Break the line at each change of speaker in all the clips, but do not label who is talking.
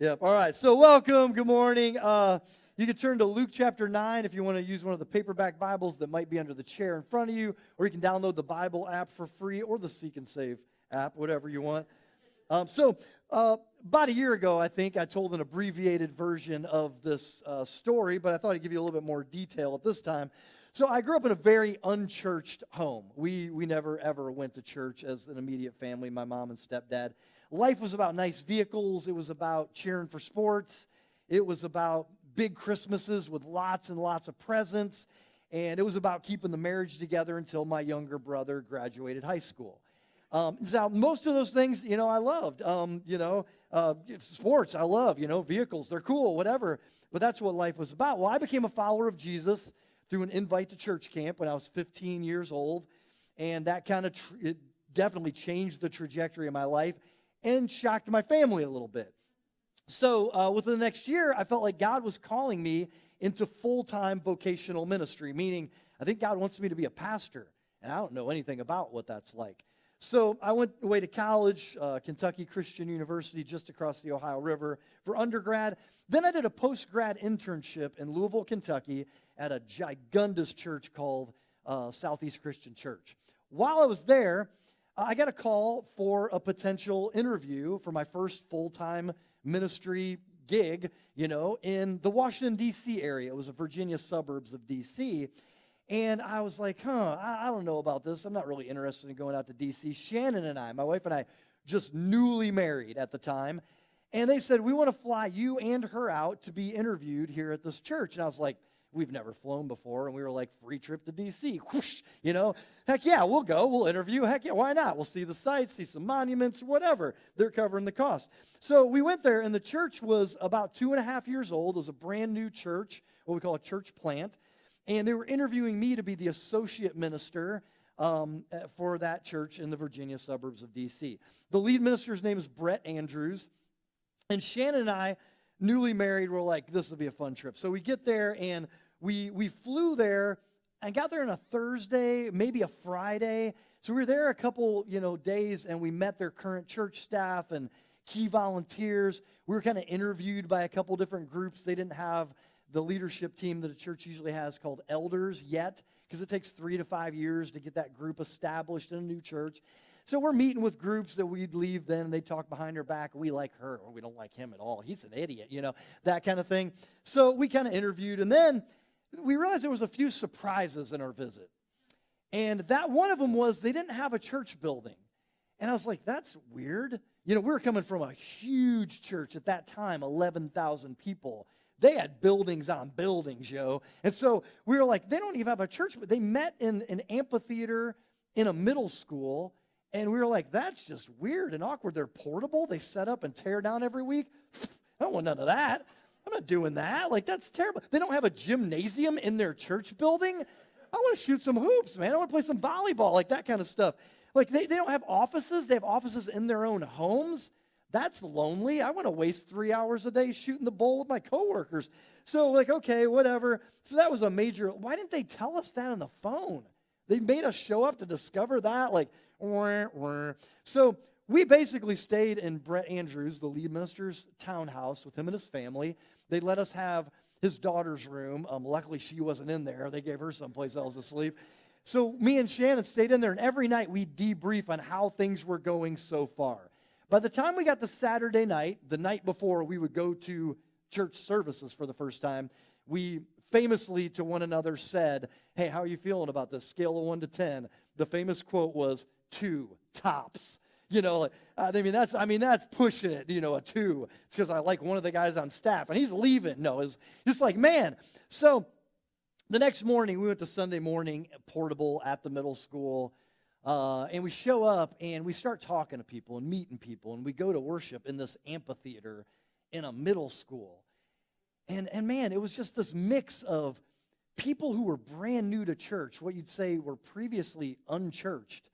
Yep. All right. So welcome. Good morning. You can turn to Luke chapter 9 if you want to use one of the paperback Bibles that might be under the chair in front of you, or you can download the Bible app for free or the Seek and Save app, whatever you want. About a year ago, I think, I told an abbreviated version of this story, but I thought I'd give you a little bit more detail at this time. So I grew up in a very unchurched home. We never, ever went to church as an immediate family, my mom and stepdad. Life was about nice vehicles. It was about cheering for sports. It was about big Christmases with lots and lots of presents. And it was about keeping the marriage together until my younger brother graduated high school. Now, most of those things, I loved. Sports, I love, vehicles, they're cool, whatever. But that's what life was about. Well, I became a follower of Jesus through an invite to church camp when I was 15 years old. And that kind of, it definitely changed the trajectory of my life and shocked my family a little bit. So within the next year, I felt like God was calling me into full-time vocational ministry, meaning I think God wants me to be a pastor, and I don't know anything about what that's like. So I went away to college, Kentucky Christian University, just across the Ohio River for undergrad. Then I did a post-grad internship in Louisville, Kentucky at a gigundous church called Southeast Christian Church. While I was there, I got a call for a potential interview for my first full-time ministry gig, in the Washington, D.C. area. It was the Virginia suburbs of D.C., and I was like, I don't know about this. I'm not really interested in going out to D.C. Shannon and I, my wife and I, just newly married at the time, and they said, we want to fly you and her out to be interviewed here at this church. And I was like, we've never flown before, and we were like, free trip to D.C., whoosh, heck yeah, we'll go, we'll interview, heck yeah, why not? We'll see the sights, see some monuments, whatever. They're covering the cost. So we went there, and the church was about 2.5 years old. It was a brand new church, what we call a church plant, and they were interviewing me to be the associate minister for that church in the Virginia suburbs of D.C. The lead minister's name is Brett Andrews, and Shannon and I, newly married, were like, this will be a fun trip. So we get there, and we flew there and got there on a Thursday, maybe a Friday. So we were there a couple, days, and we met their current church staff and key volunteers. We were kind of interviewed by a couple different groups. They didn't have the leadership team that a church usually has called elders yet, because it takes 3 to 5 years to get that group established in a new church. So we're meeting with groups that we'd leave then, and they talk behind our back. We like her, or we don't like him at all. He's an idiot, that kind of thing. So we kind of interviewed, and then we realized there was a few surprises in our visit. And that one of them was they didn't have a church building. And I was like, that's weird. We were coming from a huge church at that time, 11,000 people. They had buildings on buildings, And so we were like, they don't even have a church. But they met in an amphitheater in a middle school. And we were like, that's just weird and awkward. They're portable. They set up and tear down every week. I don't want none of that. I'm not doing that. Like, that's terrible. They don't have a gymnasium in their church building. I want to shoot some hoops, man. I want to play some volleyball, like that kind of stuff. Like, they don't have offices. They have offices in their own homes. That's lonely. I want to waste 3 hours a day shooting the bull with my coworkers. So, like, okay, whatever. So that was a major. Why didn't they tell us that on the phone? They made us show up to discover that. Like, wah, wah. So we basically stayed in Brett Andrews, the lead minister's townhouse, with him and his family. They let us have his daughter's room. Luckily, she wasn't in there. They gave her someplace else to sleep. So me and Shannon stayed in there, and every night we debrief on how things were going so far. By the time we got to Saturday night, the night before we would go to church services for the first time, we famously to one another said, hey, how are you feeling about this? Scale of 1 to 10. The famous quote was 2 tops. That's pushing it, a 2. It's because I like one of the guys on staff, and he's leaving. No, it's just like, man. So the next morning, we went to Sunday morning portable at the middle school, and we show up, and we start talking to people and meeting people, and we go to worship in this amphitheater in a middle school. And man, it was just this mix of people who were brand new to church, what you'd say were previously unchurched.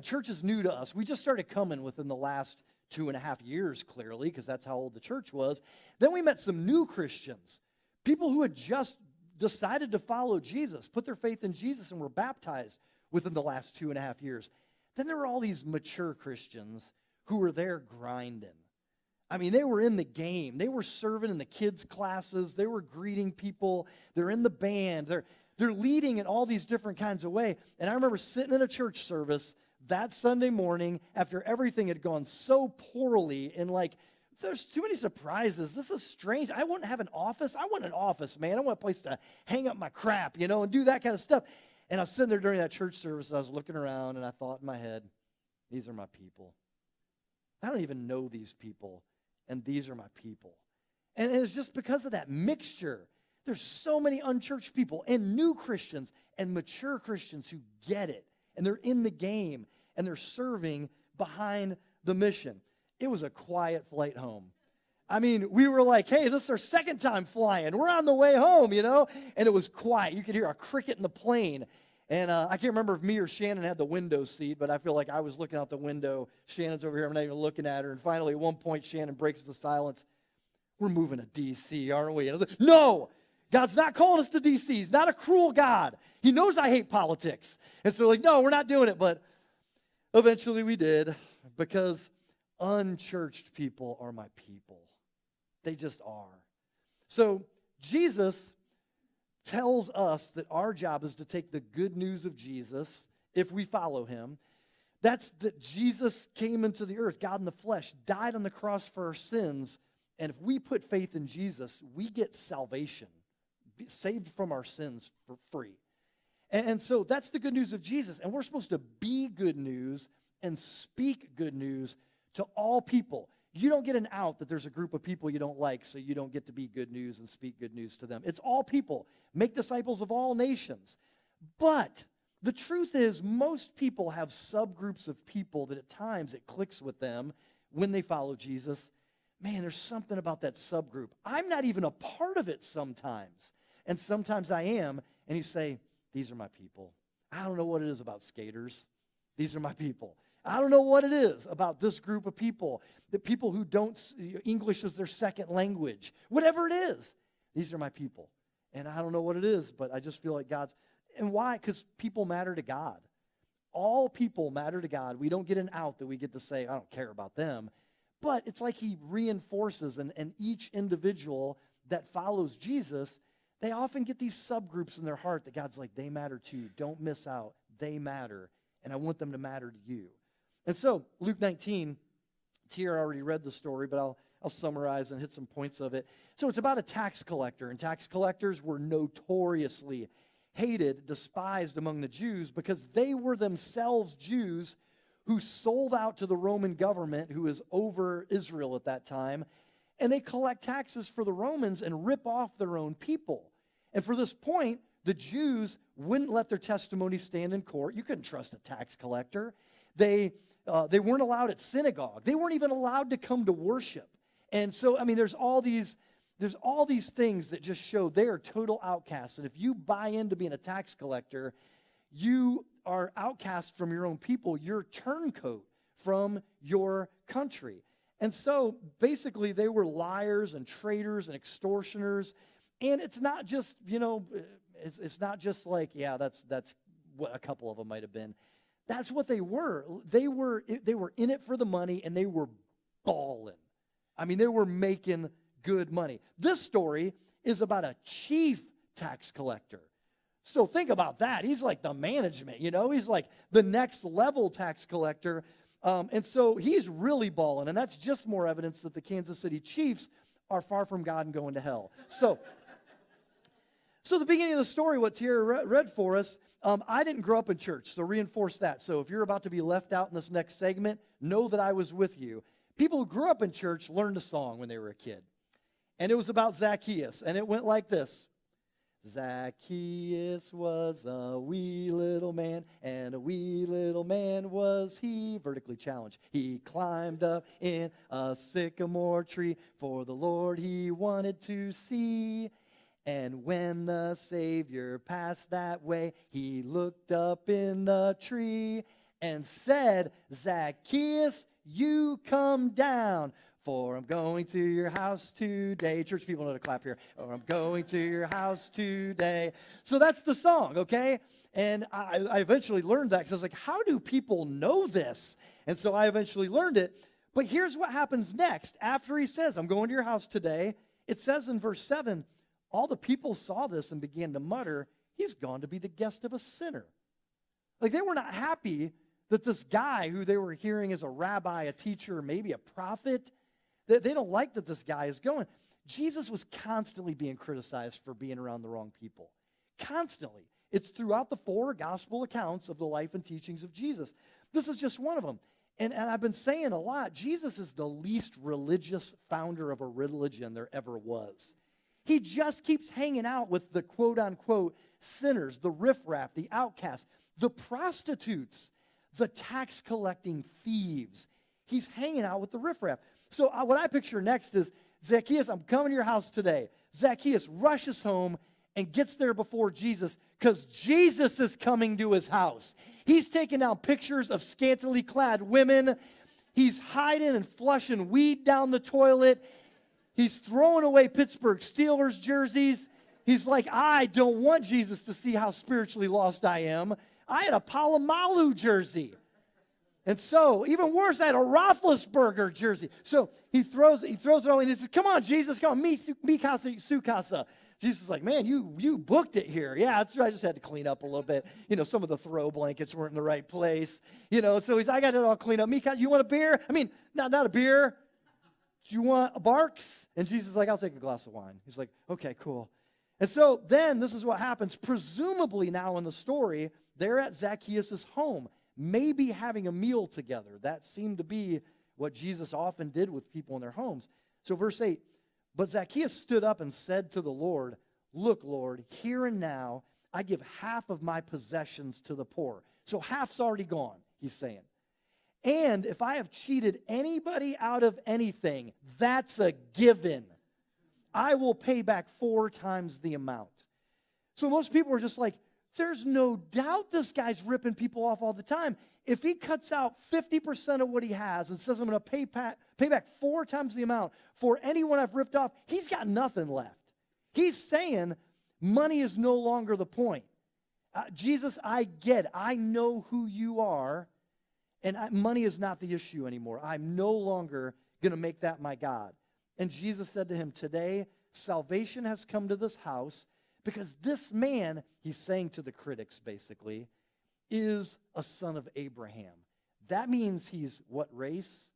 Church is new to us. We just started coming within the last 2.5 years, clearly, because that's how old the church was. Then we met some new Christians, people who had just decided to follow Jesus, put their faith in Jesus, and were baptized within the last 2.5 years. Then there were all these mature Christians who were there grinding. I mean, they were in the game. They were serving in the kids' classes. They were greeting people. They're in the band. They're leading in all these different kinds of ways. And I remember sitting in a church service that Sunday morning after everything had gone so poorly and like, there's too many surprises. This is strange. I wouldn't have an office. I want an office, man. I want a place to hang up my crap, and do that kind of stuff. And I was sitting there during that church service, and I was looking around, and I thought in my head, these are my people. I don't even know these people, and these are my people. And it's just because of that mixture. There's so many unchurched people and new Christians and mature Christians who get it, and they're in the game, and they're serving behind the mission. It was a quiet flight home. I mean, we were like, hey, this is our second time flying. We're on the way home, And it was quiet. You could hear a cricket in the plane. And I can't remember if me or Shannon had the window seat, but I feel like I was looking out the window. Shannon's over here. I'm not even looking at her. And finally, at one point, Shannon breaks the silence. We're moving to D.C., aren't we? And I was like, no, God's not calling us to D.C. He's not a cruel God. He knows I hate politics. And so like, no, we're not doing it. But eventually we did because unchurched people are my people. They just are. So Jesus tells us that our job is to take the good news of Jesus, if we follow him. That's that Jesus came into the earth, God in the flesh, died on the cross for our sins. And if we put faith in Jesus, we get salvation, saved from our sins for free. And so that's the good news of Jesus. And we're supposed to be good news and speak good news to all people. You don't get an out that there's a group of people you don't like, so you don't get to be good news and speak good news to them. It's all people. Make disciples of all nations. But the truth is, most people have subgroups of people that at times it clicks with them when they follow Jesus. Man, there's something about that subgroup. I'm not even a part of it sometimes. And sometimes I am. And you say, these are my people. I don't know what it is about skaters. These are my people. I don't know what it is about this group of people, the people who don't, English is their second language. Whatever it is, these are my people. And I don't know what it is, but I just feel like God's, and why? Because people matter to God. All people matter to God. We don't get an out that we get to say, I don't care about them. But it's like he reinforces, and each individual that follows Jesus, they often get these subgroups in their heart that God's like, they matter too. Don't miss out. They matter, and I want them to matter to you. And so, Luke 19, Tiara already read the story, but I'll summarize and hit some points of it. So it's about a tax collector, and tax collectors were notoriously hated, despised among the Jews because they were themselves Jews who sold out to the Roman government, who was over Israel at that time, and they collect taxes for the Romans and rip off their own people. And for this point, the Jews wouldn't let their testimony stand in court. You couldn't trust a tax collector. They weren't allowed at synagogue. They weren't even allowed to come to worship. And so, I mean, there's all these things that just show they are total outcasts. And if you buy into being a tax collector, you are outcast from your own people. You're turncoat from your country. And so, basically, they were liars and traitors and extortioners. And it's not just, it's not just like, yeah, that's what a couple of them might have been. That's what they were. They were in it for the money, and they were balling. I mean, they were making good money. This story is about a chief tax collector. So think about that. He's like the management, He's like the next level tax collector. And so he's really balling, and that's just more evidence that the Kansas City Chiefs are far from God and going to hell. So the beginning of the story, what Tiara read for us, I didn't grow up in church, so reinforce that. So if you're about to be left out in this next segment, know that I was with you. People who grew up in church learned a song when they were a kid. And it was about Zacchaeus, and it went like this. Zacchaeus was a wee little man, and a wee little man was he, vertically challenged. He climbed up in a sycamore tree, for the Lord he wanted to see. And when the Savior passed that way, he looked up in the tree and said, Zacchaeus, you come down, for I'm going to your house today. Church people know to clap here. Or I'm going to your house today. So that's the song, okay? And I eventually learned that because I was like, how do people know this? And so I eventually learned it. But here's what happens next. After he says, I'm going to your house today, it says in verse 7, all the people saw this and began to mutter, he's gone to be the guest of a sinner. Like, they were not happy that this guy who they were hearing as a rabbi, a teacher, maybe a prophet, they don't like that this guy is going. Jesus was constantly being criticized for being around the wrong people. Constantly. It's throughout the 4 gospel accounts of the life and teachings of Jesus. This is just one of them. And I've been saying a lot, Jesus is the least religious founder of a religion there ever was. He just keeps hanging out with the quote-unquote sinners, the riffraff, the outcasts, the prostitutes, the tax-collecting thieves. He's hanging out with the riffraff. So what I picture next is, Zacchaeus, I'm coming to your house today. Zacchaeus rushes home and gets there before Jesus because Jesus is coming to his house. He's taking down pictures of scantily clad women. He's hiding and flushing weed down the toilet. He's throwing away Pittsburgh Steelers jerseys. He's like, I don't want Jesus to see how spiritually lost I am. I had a Palomalu jersey. And so, even worse, I had a Roethlisberger jersey. So he throws it away and he says, come on, Jesus, come on, mi casa, su casa. Jesus is like, man, you booked it here. Yeah, that's right. I just had to clean up a little bit. Some of the throw blankets weren't in the right place. So I got it all cleaned up. You want a beer? I mean, not a beer. Do you want a Barks? And Jesus is like, I'll take a glass of wine. He's like, okay, cool. And so then this is what happens. Presumably now in the story, they're at Zacchaeus' home, maybe having a meal together. That seemed to be what Jesus often did with people in their homes. So verse 8, but Zacchaeus stood up and said to the Lord, look, Lord, here and now I give half of my possessions to the poor. So half's already gone, he's saying. And if I have cheated anybody out of anything, that's a given. I will pay back 4 times the amount. So most people are just like, there's no doubt this guy's ripping people off all the time. If he cuts out 50% of what he has and says, I'm going to pay back 4 times the amount for anyone I've ripped off, he's got nothing left. He's saying money is no longer the point. Jesus, I get it. I know who you are, and money is not the issue anymore. I'm no longer going to make that my God. And Jesus said to him, today salvation has come to this house because this man, he's saying to the critics basically, is a son of Abraham. That means he's what race?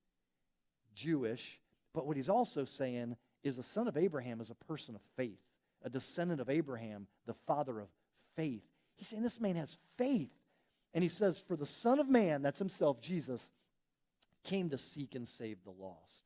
Jewish. But what he's also saying is a son of Abraham is a person of faith, a descendant of Abraham, the father of faith. He's saying this man has faith. And he says, for the Son of Man, that's himself, Jesus, came to seek and save the lost.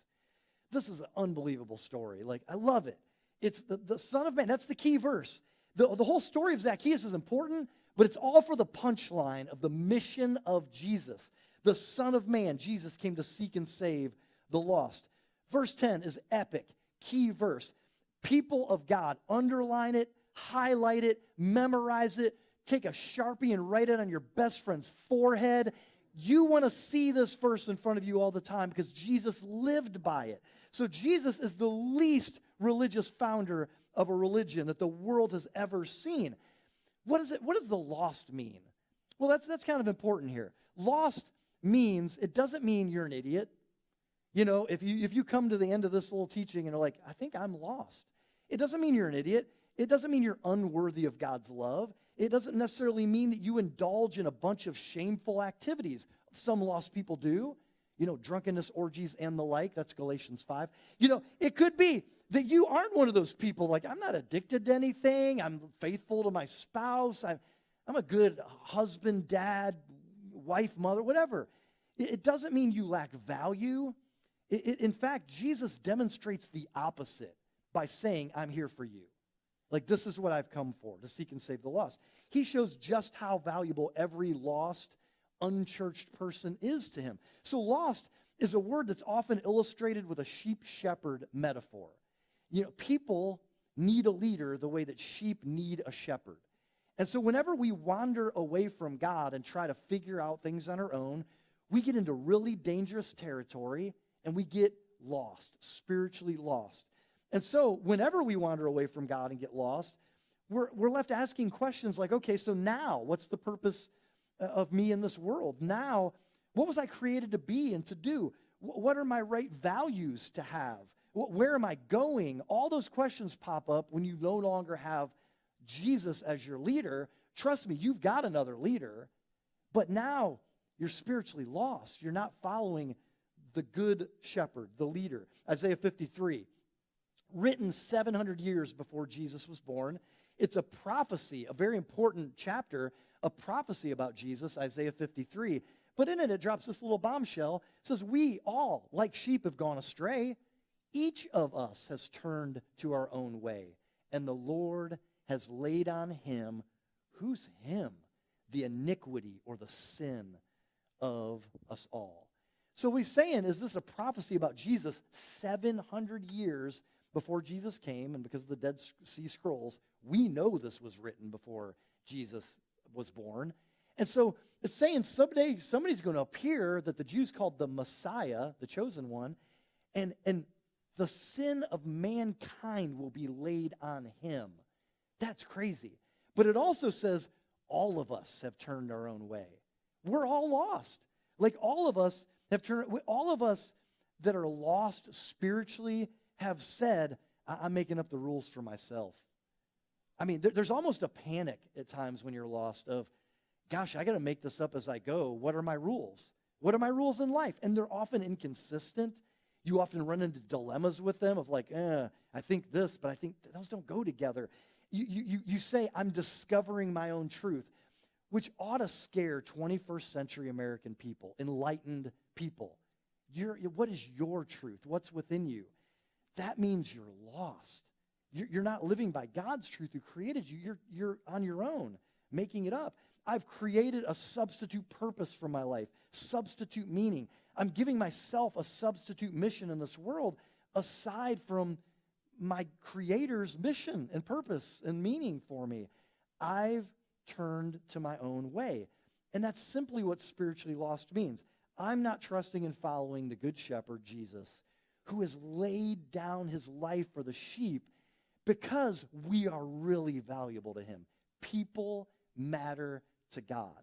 This is an unbelievable story. Like, I love it. It's the Son of Man. That's the key verse. The whole story of Zacchaeus is important, but it's all for the punchline of the mission of Jesus. The Son of Man, Jesus came to seek and save the lost. Verse 10 is epic, key verse. People of God, underline it, highlight it, memorize it, take a Sharpie and write it on your best friend's forehead. You want to see this verse in front of you all the time because Jesus lived by it. So Jesus is the least religious founder of a religion that the world has ever seen. What does the lost mean? Well, that's kind of important here. Lost means, it doesn't mean you're an idiot. If you come to the end of this little teaching and are like, I think I'm lost. It doesn't mean you're an idiot. It doesn't mean you're unworthy of God's love. It doesn't necessarily mean that you indulge in a bunch of shameful activities. Some lost people do. Drunkenness, orgies, and the like. That's Galatians 5. It could be that you aren't one of those people like, I'm not addicted to anything. I'm faithful to my spouse. I'm a good husband, dad, wife, mother, whatever. It doesn't mean you lack value. In fact, Jesus demonstrates the opposite by saying, I'm here for you. Like, this is what I've come for, to seek and save the lost. He shows just how valuable every lost, unchurched person is to him. So lost is a word that's often illustrated with a sheep-shepherd metaphor. People need a leader the way that sheep need a shepherd. And so whenever we wander away from God and try to figure out things on our own, we get into really dangerous territory and we get lost, spiritually lost. And so whenever we wander away from God and get lost, we're left asking questions like, okay, so now what's the purpose of me in this world? Now, what was I created to be and to do? What are my right values to have? Where am I going? All those questions pop up when you no longer have Jesus as your leader. Trust me, you've got another leader, but now you're spiritually lost. You're not following the good shepherd, the leader. Isaiah 53, written 700 years before Jesus was born. It's a prophecy, a very important chapter, a prophecy about Jesus, Isaiah 53. But in it, it drops this little bombshell. It says, we all, like sheep, have gone astray. Each of us has turned to our own way, and the Lord has laid on him, who's him? The iniquity or the sin of us all. So what he's saying is this is a prophecy about Jesus 700 years before Jesus came, and because of the Dead Sea Scrolls, we know this was written before Jesus was born. And so it's saying someday somebody's going to appear that the Jews called the Messiah, the chosen one, and the sin of mankind will be laid on him. That's crazy. But it also says all of us have turned our own way. We're all lost. Like all of us have turned, all of us that are lost spiritually have said, I'm making up the rules for myself. I mean, there's almost a panic at times when you're lost of, gosh, I got to make this up as I go. What are my rules? What are my rules in life? And they're often inconsistent. You often run into dilemmas with them of like, I think this, but I think those don't go together. You say, I'm discovering my own truth, which ought to scare 21st century American people, enlightened people. What is your truth? What's within you? That means you're lost. You're not living by God's truth who created you. You're on your own, making it up. I've created a substitute purpose for my life, substitute meaning. I'm giving myself a substitute mission in this world aside from my Creator's mission and purpose and meaning for me. I've turned to my own way. And that's simply what spiritually lost means. I'm not trusting and following the Good Shepherd, Jesus, who has laid down his life for the sheep because we are really valuable to him. People matter to God.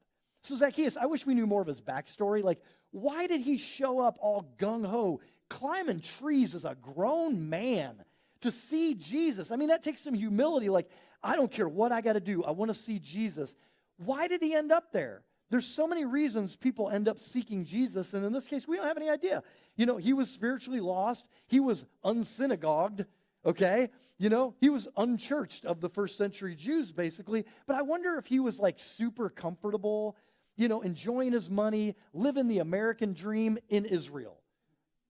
So Zacchaeus, I wish we knew more of his backstory. Like, why did he show up all gung-ho, climbing trees as a grown man to see Jesus? I mean, that takes some humility. Like, I don't care what I got to do. I want to see Jesus. Why did he end up there? There's so many reasons people end up seeking Jesus, and in this case, we don't have any idea. You know, he was spiritually lost. He was unsynagogued, okay? You know, he was unchurched of the first century Jews, basically. But I wonder if he was, like, super comfortable, you know, enjoying his money, living the American dream in Israel,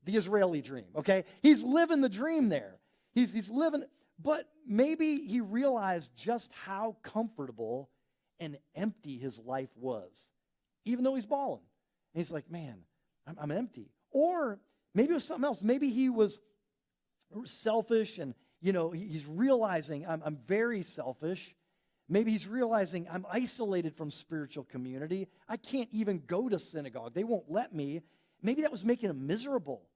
the Israeli dream, okay? He's living the dream there. He's living, but maybe he realized just how comfortable and empty his life was, even though he's balling. And he's like, man, I'm empty. Or maybe it was something else. Maybe he was selfish and, you know, he's realizing I'm very selfish. Maybe he's realizing I'm isolated from spiritual community. I can't even go to synagogue. They won't let me. Maybe that was making him miserable.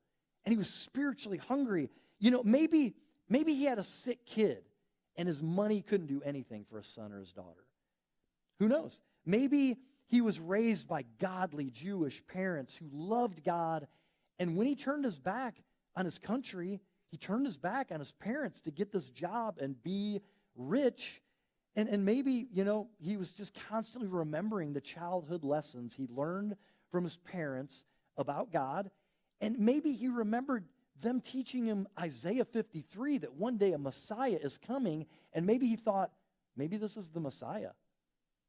And he was spiritually hungry. You know, maybe he had a sick kid and his money couldn't do anything for a son or his daughter. Who knows? Maybe he was raised by godly Jewish parents who loved God, and when he turned his back on his country, he turned his back on his parents to get this job and be rich. And maybe, you know, he was just constantly remembering the childhood lessons he learned from his parents about God, and maybe he remembered them teaching him Isaiah 53, that one day a Messiah is coming, and maybe he thought, maybe this is the Messiah.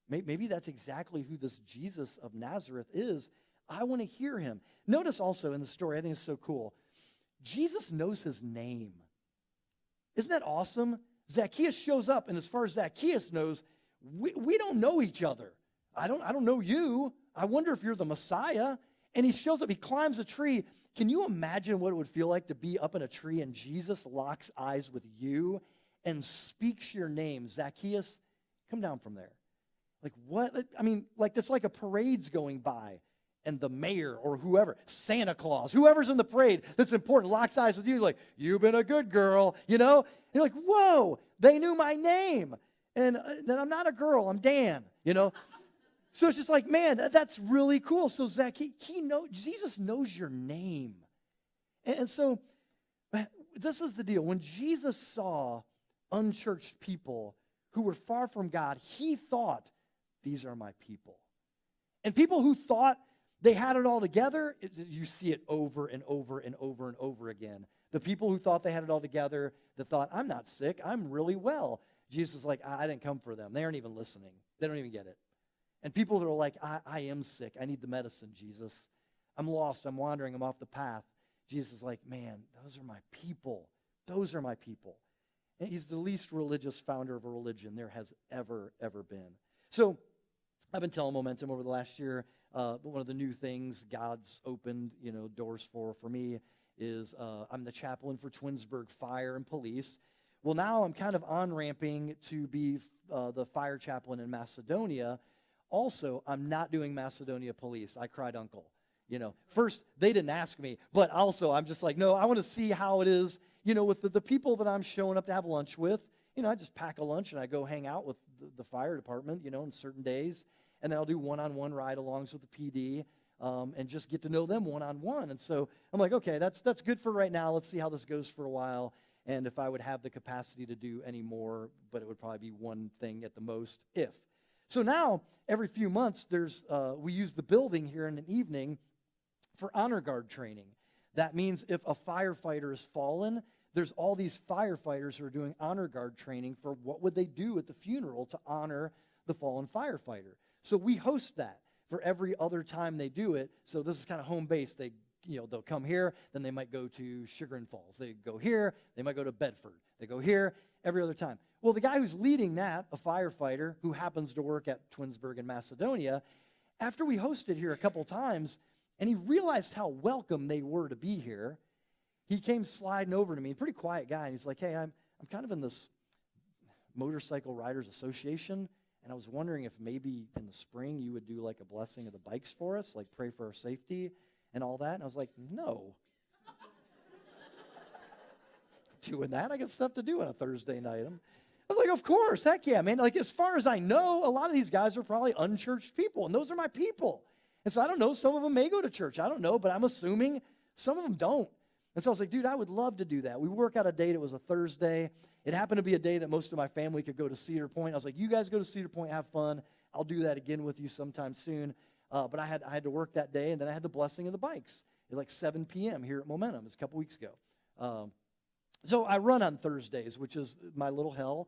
Maybe that's exactly who this Jesus of Nazareth is. I want to hear him. Notice also in the story, I think it's so cool, Jesus knows his name. Isn't that awesome? Zacchaeus shows up, and as far as Zacchaeus knows, we don't know each other. I don't know you. I wonder if you're the Messiah. And he shows up, he climbs a tree. Can you imagine what it would feel like to be up in a tree and Jesus locks eyes with you and speaks your name? Zacchaeus, come down from there. Like what? I mean, like that's like a parade's going by and the mayor or whoever, Santa Claus, whoever's in the parade that's important, locks eyes with you, like, you've been a good girl, you know? And you're like, whoa, they knew my name. And then I'm not a girl, I'm Dan, you know? So it's just like, man, that's really cool. So Zacchaeus, Jesus knows your name. And so this is the deal. When Jesus saw unchurched people who were far from God, he thought, these are my people. And people who thought they had it all together, you see it over and over and over and over again. The people who thought they had it all together, that thought, I'm not sick, I'm really well. Jesus is like, I didn't come for them. They aren't even listening. They don't even get it. And people that are like, I am sick. I need the medicine, Jesus. I'm lost. I'm wandering. I'm off the path. Jesus is like, man, those are my people. Those are my people. And he's the least religious founder of a religion there has ever been. So I've been telling Momentum over the last year, one of the new things God's opened, doors for me is I'm the chaplain for Twinsburg Fire and Police. Well, now I'm kind of on-ramping to be the fire chaplain in Macedonia. Also, I'm not doing Macedonia Police. I cried uncle. First, they didn't ask me, but also I'm just like, no, I want to see how it is, with the people that I'm showing up to have lunch with. I just pack a lunch and I go hang out with the fire department, on certain days. And then I'll do one-on-one ride-alongs with the PD and just get to know them one-on-one. And so I'm like, okay, that's good for right now. Let's see how this goes for a while. And if I would have the capacity to do any more, but it would probably be one thing at the most, if. So now, every few months, we use the building here in an evening for honor guard training. That means if a firefighter has fallen, there's all these firefighters who are doing honor guard training for what would they do at the funeral to honor the fallen firefighter. So we host that for every other time they do it. So this is kind of home base. They'll come here, then they might go to Chagrin Falls. They go here, they might go to Bedford. They go here every other time. Well, the guy who's leading that, a firefighter who happens to work at Twinsburg in Macedonia, after we hosted here a couple times, and he realized how welcome they were to be here, he came sliding over to me, a pretty quiet guy, and he's like, hey, I'm kind of in this Motorcycle Riders Association, and I was wondering if maybe in the spring you would do like a blessing of the bikes for us, like pray for our safety and all that. And I was like, no. Doing that? I got stuff to do on a Thursday night. I was like, of course, heck yeah, man. Like, as far as I know, a lot of these guys are probably unchurched people, and those are my people. And so I don't know, some of them may go to church. I don't know, but I'm assuming some of them don't. And so I was like, dude, I would love to do that. We work out a date. It was a Thursday. It happened to be a day that most of my family could go to Cedar Point. I was like, you guys go to Cedar Point, have fun. I'll do that again with you sometime soon. But I had to work that day, and then I had the blessing of the bikes at like 7 p.m. here at Momentum. It's a couple weeks ago. So I run on Thursdays, which is my little hell.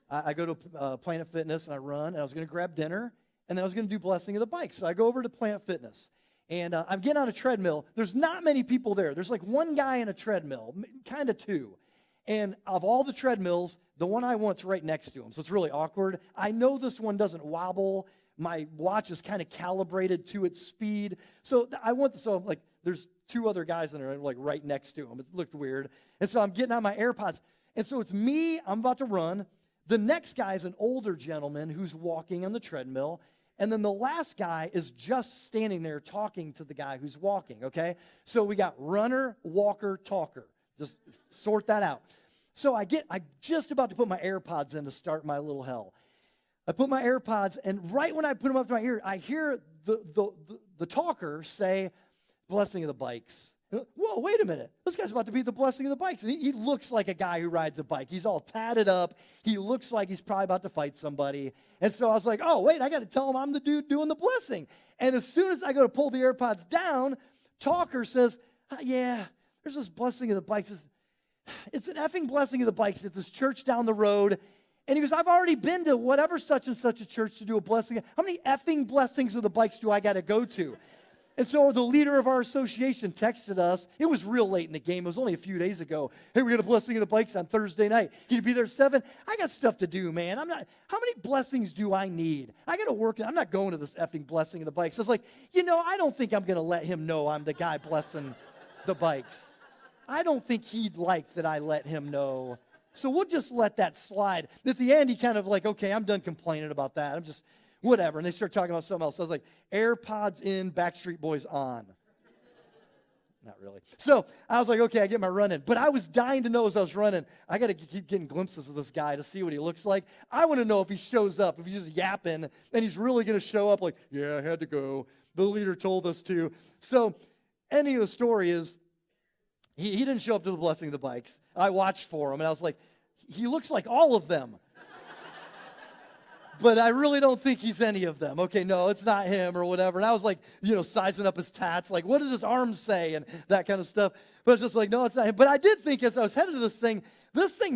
I go to Planet Fitness, and I run, and I was going to grab dinner, and then I was going to do blessing of the bikes. So I go over to Planet Fitness, and I'm getting on a treadmill. There's not many people there. There's like one guy in a treadmill, kind of two. And of all the treadmills, the one I want's right next to him. So it's really awkward. I know this one doesn't wobble. My watch is kind of calibrated to its speed. So I'm like, there's two other guys that are like right next to him. It looked weird. And so I'm getting on my AirPods. And so it's me, I'm about to run. The next guy is an older gentleman who's walking on the treadmill. And then the last guy is just standing there talking to the guy who's walking, okay? So we got runner, walker, talker. Just sort that out. So I'm just about to put my AirPods in to start my little hell. I put my AirPods, and right when I put them up to my ear, I hear the talker say, blessing of the bikes. Whoa, wait a minute. This guy's about to be the blessing of the bikes. And he looks like a guy who rides a bike. He's all tatted up. He looks like he's probably about to fight somebody. And so I was like, oh, wait, I got to tell him I'm the dude doing the blessing. And as soon as I go to pull the AirPods down, talker says, yeah, there's this blessing of the bikes. It's an effing blessing of the bikes at this church down the road. And he goes, I've already been to whatever such and such a church to do a blessing. How many effing blessings of the bikes do I got to go to? And so the leader of our association texted us. It was real late in the game. It was only a few days ago. Hey, we got a blessing of the bikes on Thursday night. Can you be there at 7? I got stuff to do, man. How many blessings do I need? I got to work. I'm not going to this effing blessing of the bikes. I was like, I don't think I'm going to let him know I'm the guy blessing the bikes. I don't think he'd like that I let him know. So we'll just let that slide. At the end, he kind of like, okay, I'm done complaining about that. I'm just, whatever. And they start talking about something else. So I was like, AirPods in, Backstreet Boys on. Not really. So I was like, okay, I get my run in. But I was dying to know as I was running, I got to keep getting glimpses of this guy to see what he looks like. I want to know if he shows up, if he's just yapping, and he's really going to show up like, yeah, I had to go. The leader told us to. So ending of the story is, He didn't show up to the blessing of the bikes. I watched for him, and I was like, he looks like all of them. But I really don't think he's any of them. Okay, no, it's not him or whatever. And I was like, sizing up his tats, like, what does his arms say and that kind of stuff. But it's just like, no, it's not him. But I did think as I was headed to this thing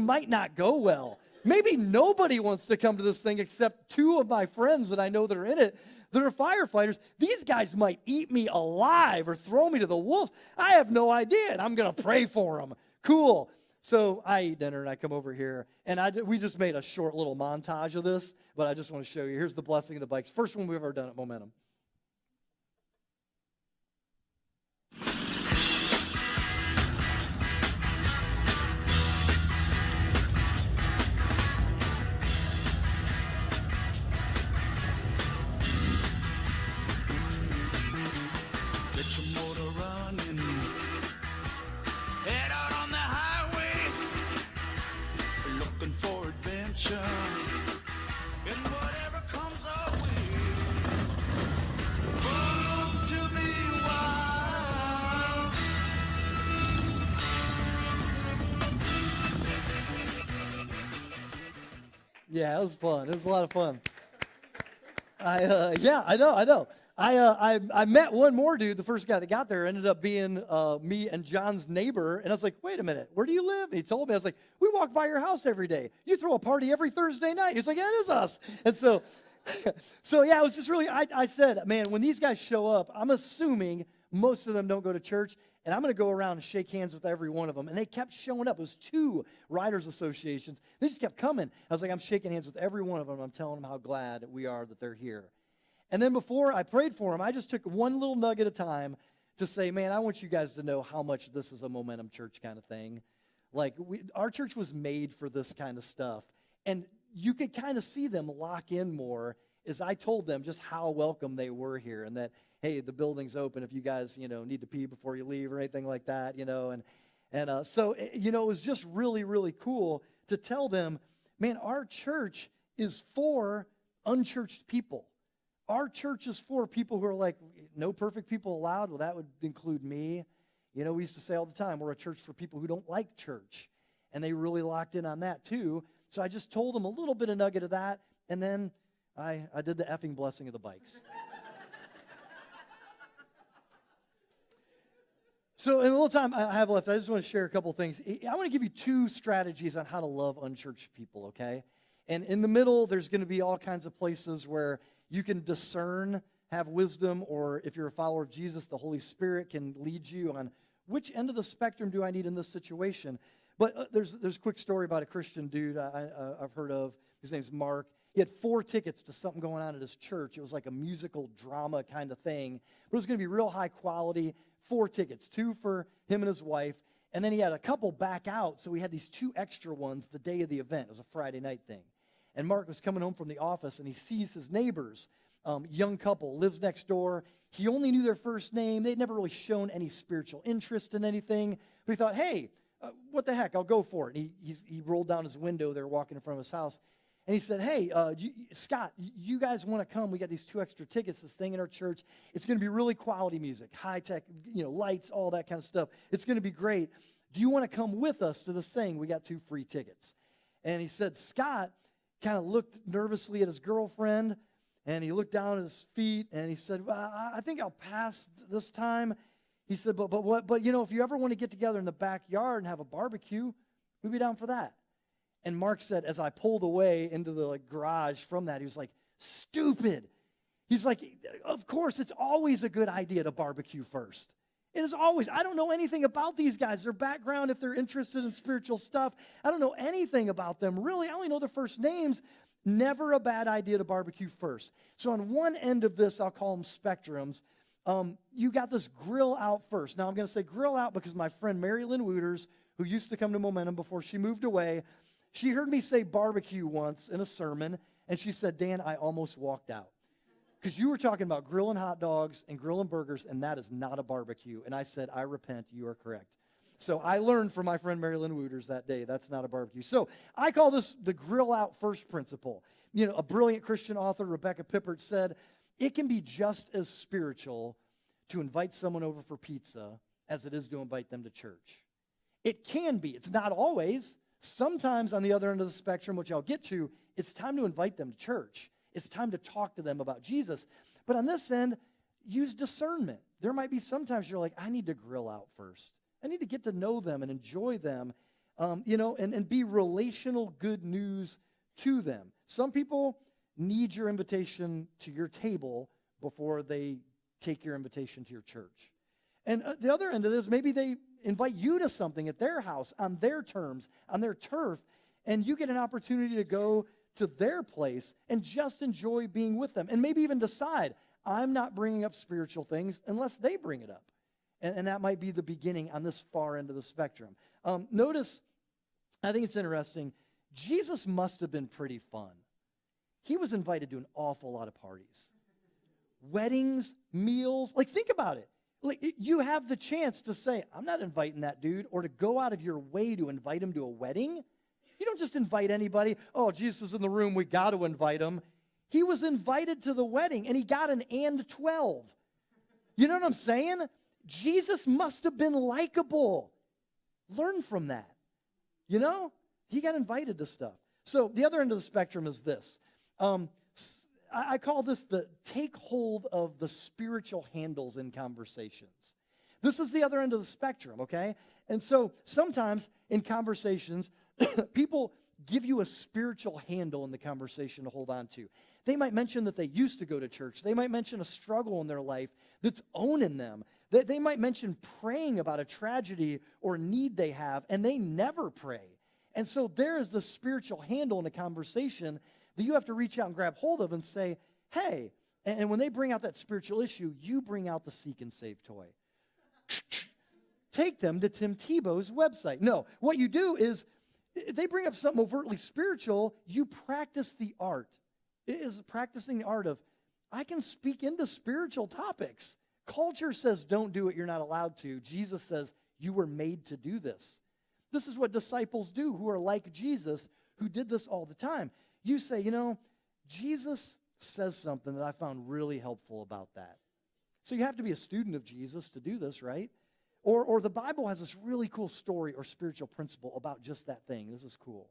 might not go well. Maybe nobody wants to come to this thing except two of my friends that I know that are in it that are firefighters. These guys might eat me alive or throw me to the wolves. I have no idea, and I'm going to pray for them. Cool. So I eat dinner, and I come over here, and we just made a short little montage of this, but I just want to show you. Here's the blessing of the bikes. First one we've ever done at Momentum.
Get your motor running. Head out on the highway. Looking for adventure. And whatever comes our way. Prove to be wild.
Yeah, it was fun. It was a lot of fun. I know. I met one more dude. The first guy that got there ended up being me and John's neighbor. And I was like, wait a minute, where do you live? And he told me, I was like, we walk by your house every day. You throw a party every Thursday night. He's like, yeah, it is us. And so yeah, it was just really, I said, man, when these guys show up, I'm assuming most of them don't go to church. And I'm going to go around and shake hands with every one of them. And they kept showing up. It was 2 riders associations. They just kept coming. I was like, I'm shaking hands with every one of them. I'm telling them how glad we are that they're here. And then before I prayed for them, I just took one little nugget at a time to say, man, I want you guys to know how much this is a Momentum Church kind of thing. Like, our church was made for this kind of stuff. And you could kind of see them lock in more as I told them just how welcome they were here and that, hey, the building's open if you guys, need to pee before you leave or anything like that, So, it was just really, really cool to tell them, man, our church is for unchurched people. Our church is for people who are like, no perfect people allowed. Well, that would include me. We used to say all the time, we're a church for people who don't like church. And they really locked in on that too. So I just told them a little bit of nugget of that. And then I did the effing blessing of the bikes. So in the little time I have left, I just want to share a couple things. I want to give you 2 strategies on how to love unchurched people, okay? And in the middle, there's going to be all kinds of places where you can discern, have wisdom, or if you're a follower of Jesus, the Holy Spirit can lead you on which end of the spectrum do I need in this situation. But there's a quick story about a Christian dude I've heard of. His name's Mark. He had 4 tickets to something going on at his church. It was like a musical drama kind of thing. But it was going to be real high quality. 4 tickets, 2 for him and his wife. And then he had a couple back out, so we had these 2 extra ones the day of the event. It was a Friday night thing. And Mark was coming home from the office, and he sees his neighbors, young couple, lives next door. He only knew their first name. They'd never really shown any spiritual interest in anything. But he thought, hey, what the heck, I'll go for it. And he rolled down his window there walking in front of his house. And he said, hey, Scott, you guys want to come? We got these 2 extra tickets, this thing in our church. It's going to be really quality music, high-tech, lights, all that kind of stuff. It's going to be great. Do you want to come with us to this thing? We got 2 free tickets. And he said, Scott kind of looked nervously at his girlfriend, and he looked down at his feet, and he said, well, I think I'll pass this time. He said, but if you ever want to get together in the backyard and have a barbecue, we'd be down for that. And Mark said, as I pulled away into the garage from that, he was like, stupid. He's like, of course, it's always a good idea to barbecue first. It is always. I don't know anything about these guys, their background, if they're interested in spiritual stuff. I don't know anything about them. Really, I only know their first names. Never a bad idea to barbecue first. So on one end of this, I'll call them spectrums. You got this grill out first. Now, I'm going to say grill out because my friend Mary Lynn Wooters, who used to come to Momentum before she moved away, she heard me say barbecue once in a sermon, and she said, Dan, I almost walked out. Because you were talking about grilling hot dogs and grilling burgers, and that is not a barbecue. And I said, I repent, you are correct. So I learned from my friend Mary Lynn Wooters that day, that's not a barbecue. So I call this the grill out first principle. A brilliant Christian author, Rebecca Pippert, said, it can be just as spiritual to invite someone over for pizza as it is to invite them to church. It can be. It's not always. Sometimes on the other end of the spectrum, which I'll get to, it's time to invite them to church. It's time to talk to them about Jesus. But on this end, use discernment. There might be sometimes you're like, I need to grill out first. I need to get to know them and enjoy them, and be relational good news to them. Some people need your invitation to your table before they take your invitation to your church. And the other end of this, maybe they invite you to something at their house on their terms, on their turf, and you get an opportunity to go to their place and just enjoy being with them. And maybe even decide, I'm not bringing up spiritual things unless they bring it up. And that might be the beginning on this far end of the spectrum. Notice, I think it's interesting, Jesus must have been pretty fun. He was invited to an awful lot of parties. Weddings, meals, like think about it. Like you have the chance to say, I'm not inviting that dude, or to go out of your way to invite him to a wedding. You don't just invite anybody. Oh, Jesus is in the room, we got to invite him. He was invited to the wedding, and he got an and 12. You know what I'm saying? Jesus must have been likable. Learn from that. You know? He got invited to stuff. So the other end of the spectrum is this. I call this the take hold of the spiritual handles in conversations. This is the other end of the spectrum, okay? And so sometimes in conversations, people give you a spiritual handle in the conversation to hold on to. They might mention that they used to go to church. They might mention a struggle in their life that's owning them. They might mention praying about a tragedy or need they have, and they never pray. And so there is the spiritual handle in a conversation that you have to reach out and grab hold of and say, hey, and when they bring out that spiritual issue, you bring out the seek and save toy. Take them to Tim Tebow's website. No, what you do is, if they bring up something overtly spiritual, you practice the art. It is practicing the art of, I can speak into spiritual topics. Culture says don't do it, you're not allowed to. Jesus says you were made to do this. This is what disciples do who are like Jesus, who did this all the time. You say, Jesus says something that I found really helpful about that. So you have to be a student of Jesus to do this, right? Or the Bible has this really cool story or spiritual principle about just that thing. This is cool.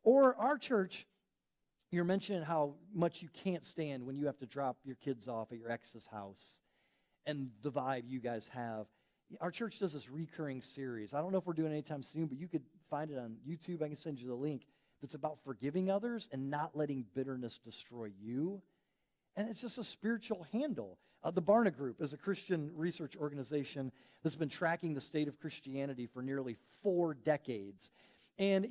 Or our church, you're mentioning how much you can't stand when you have to drop your kids off at your ex's house and the vibe you guys have. Our church does this recurring series. I don't know if we're doing it anytime soon, but you could find it on YouTube. I can send you the link. That's about forgiving others and not letting bitterness destroy you. And it's just a spiritual handle. The Barna Group is a Christian research organization that's been tracking the state of Christianity for nearly 4 decades. And,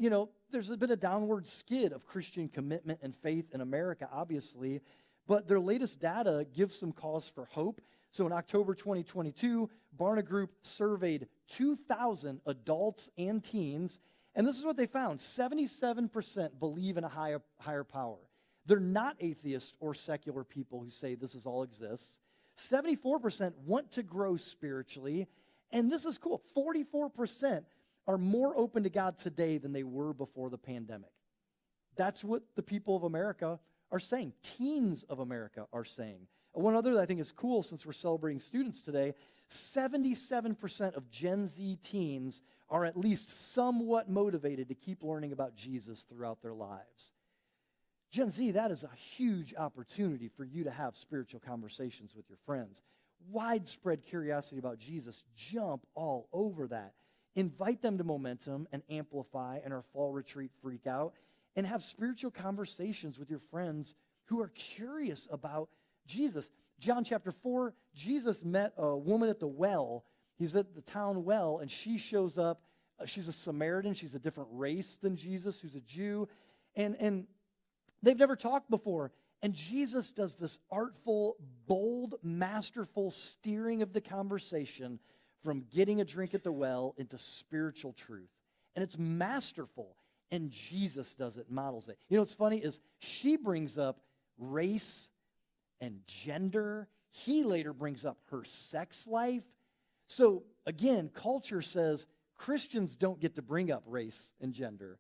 there's been a downward skid of Christian commitment and faith in America, obviously. But their latest data gives some cause for hope. So in October 2022, Barna Group surveyed 2,000 adults and teens. And this is what they found. 77% believe in a higher power. They're not atheists or secular people who say this is all exists. 74% want to grow spiritually. And this is cool. 44% are more open to God today than they were before the pandemic. That's what the people of America are saying. Teens of America are saying. One other that I think is cool, since we're celebrating students today, 77% of Gen Z teens are at least somewhat motivated to keep learning about Jesus throughout their lives. Gen Z, that is a huge opportunity for you to have spiritual conversations with your friends. Widespread curiosity about Jesus, jump all over that. Invite them to Momentum and Amplify and our fall retreat Freak Out, and have spiritual conversations with your friends who are curious about Jesus. John chapter 4, Jesus met a woman at the well. He's at the town well, and she shows up. She's a Samaritan. She's a different race than Jesus, who's a Jew. And they've never talked before. And Jesus does this artful, bold, masterful steering of the conversation from getting a drink at the well into spiritual truth. And it's masterful. And Jesus does it, models it. What's funny is she brings up race and gender. He later brings up her sex life. So again, culture says Christians don't get to bring up race and gender.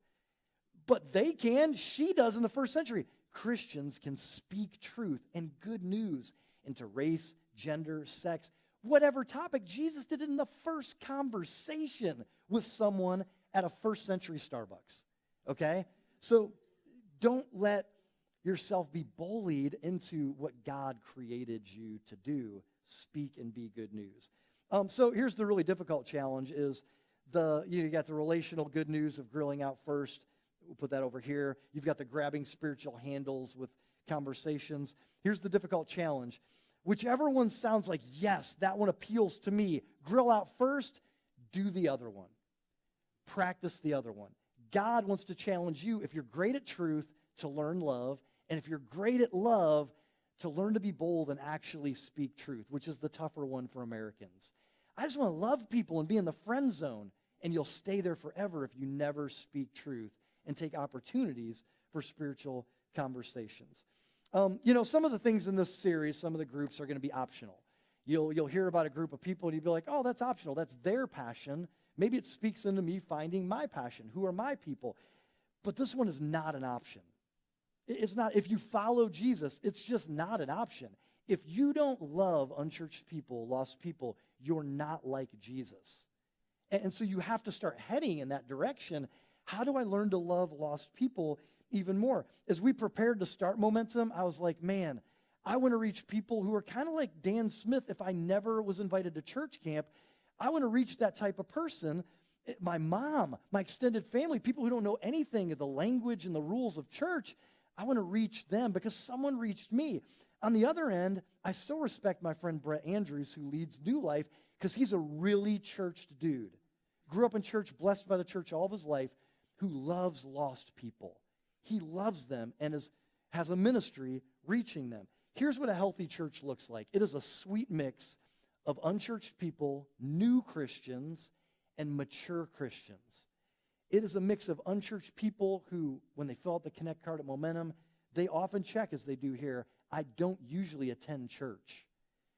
But they can. She does in the first century. Christians can speak truth and good news into race, gender, sex. whatever topic. Jesus did it in the first conversation with someone at a first century Starbucks, okay? So don't let yourself be bullied into what God created you to do. Speak and be good news. So here's the really difficult challenge is you got the relational good news of grilling out first. We'll put that over here. You've got the grabbing spiritual handles with conversations. Here's the difficult challenge. Whichever one sounds like, yes, that one appeals to me, grill out first, do the other one. Practice the other one. God wants to challenge you, if you're great at truth, to learn love, and if you're great at love, to learn to be bold and actually speak truth, which is the tougher one for Americans. I just want to love people and be in the friend zone, and you'll stay there forever if you never speak truth and take opportunities for spiritual conversations. Some of the things in this series, some of the groups are going to be optional. You'll hear about a group of people and you'll be like, oh, that's optional. That's their passion. Maybe it speaks into me finding my passion. Who are my people? But this one is not an option. It's not. If you follow Jesus, it's just not an option. If you don't love unchurched people, lost people, you're not like Jesus. And so you have to start heading in that direction. How do I learn to love lost people even more? As we prepared to start Momentum, I was like, man, I want to reach people who are kind of like Dan Smith. If I never was invited to church camp, I want to reach that type of person. My mom, my extended family, people who don't know anything of the language and the rules of church, I want to reach them because someone reached me. On the other end, I still respect my friend Brett Andrews, who leads New Life, because he's a really churched dude. Grew up in church, blessed by the church all of his life, who loves lost people. He loves them and has a ministry reaching them. Here's what a healthy church looks like. It is a sweet mix of unchurched people, new Christians, and mature Christians. It is a mix of unchurched people who, when they fill out the Connect card at Momentum, they often check, as they do here, I don't usually attend church.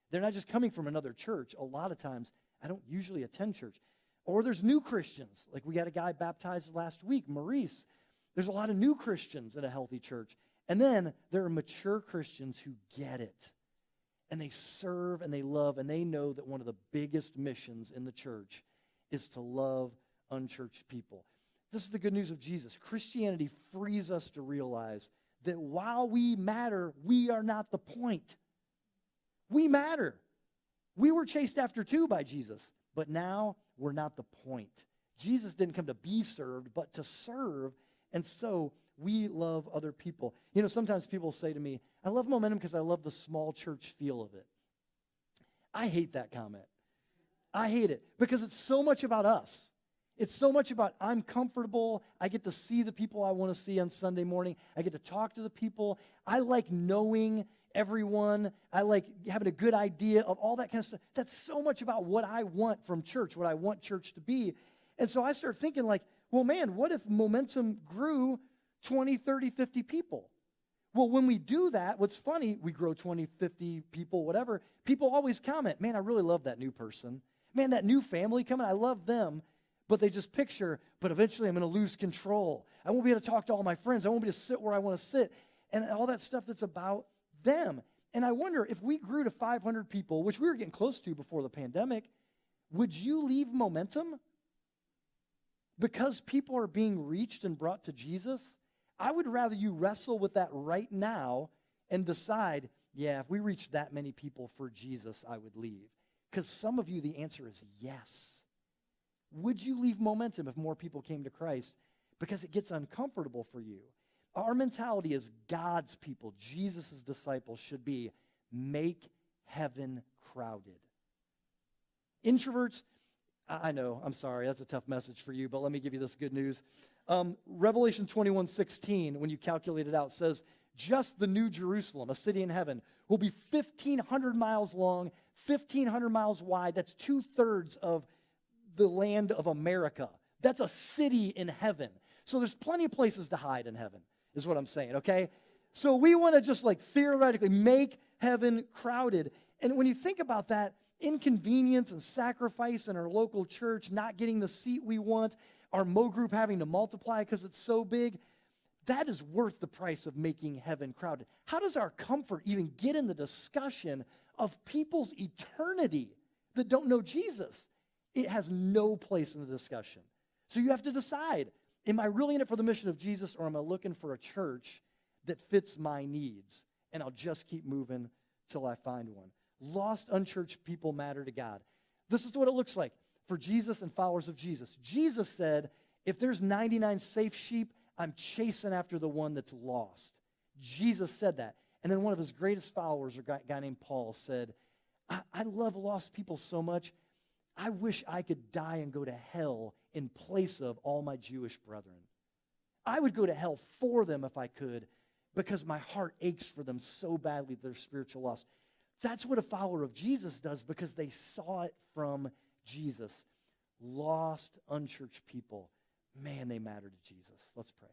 They're not just coming from another church. A lot of times, I don't usually attend church. Or there's new Christians. Like we got a guy baptized last week, Maurice. There's a lot of new Christians in a healthy church. And then there are mature Christians who get it. And they serve and they love and they know that one of the biggest missions in the church is to love unchurched people. This is the good news of Jesus. Christianity frees us to realize that while we matter, we are not the point. We matter. We were chased after too by Jesus, but now we're not the point. Jesus didn't come to be served, but to serve, and so we love other people. Sometimes people say to me, I love Momentum because I love the small church feel of it. I hate that comment. I hate it because it's so much about us. It's so much about I'm comfortable. I get to see the people I want to see on Sunday morning. I get to talk to the people. I like knowing everyone. I like having a good idea of all that kind of stuff. That's so much about what I want from church, what I want church to be. And so I start thinking like, well, man, what if Momentum grew 20, 30, 50 people? Well, when we do that, what's funny, we grow 20, 50 people, whatever, people always comment, man, I really love that new person. Man, that new family coming, I love them. But they just picture, but eventually I'm going to lose control. I won't be able to talk to all my friends. I won't be able to sit where I want to sit. And all that stuff that's about them. And I wonder, if we grew to 500 people, which we were getting close to before the pandemic, would you leave Momentum? Because people are being reached and brought to Jesus? I would rather you wrestle with that right now and decide, yeah, if we reach that many people for Jesus, I would leave. Because some of you, the answer is yes. Would you leave Momentum if more people came to Christ? Because it gets uncomfortable for you. Our mentality as God's people, Jesus' disciples, should be make heaven crowded. Introverts, I know, I'm sorry, that's a tough message for you, but let me give you this good news. Revelation 21:16, when you calculate it out, says, just the New Jerusalem, a city in heaven, will be 1,500 miles long, 1,500 miles wide. That's 2/3 of the land of America. That's a city in heaven. So there's plenty of places to hide in heaven, is what I'm saying, okay? So we want to just like theoretically make heaven crowded. And when you think about that, inconvenience and sacrifice in our local church, not getting the seat we want, our Mo group having to multiply because it's so big, that is worth the price of making heaven crowded. How does our comfort even get in the discussion of people's eternity that don't know Jesus. It has no place in the discussion. So you have to decide, am I really in it for the mission of Jesus, or am I looking for a church that fits my needs? And I'll just keep moving till I find one. Lost, unchurched people matter to God. This is what it looks like for Jesus and followers of Jesus. Jesus said, if there's 99 safe sheep, I'm chasing after the one that's lost. Jesus said that. And then one of his greatest followers, a guy named Paul, said, I love lost people so much, I wish I could die and go to hell in place of all my Jewish brethren. I would go to hell for them if I could, because my heart aches for them so badly, their spiritual loss. That's what a follower of Jesus does, because they saw it from Jesus. Lost, unchurched people, man, they matter to Jesus. Let's pray.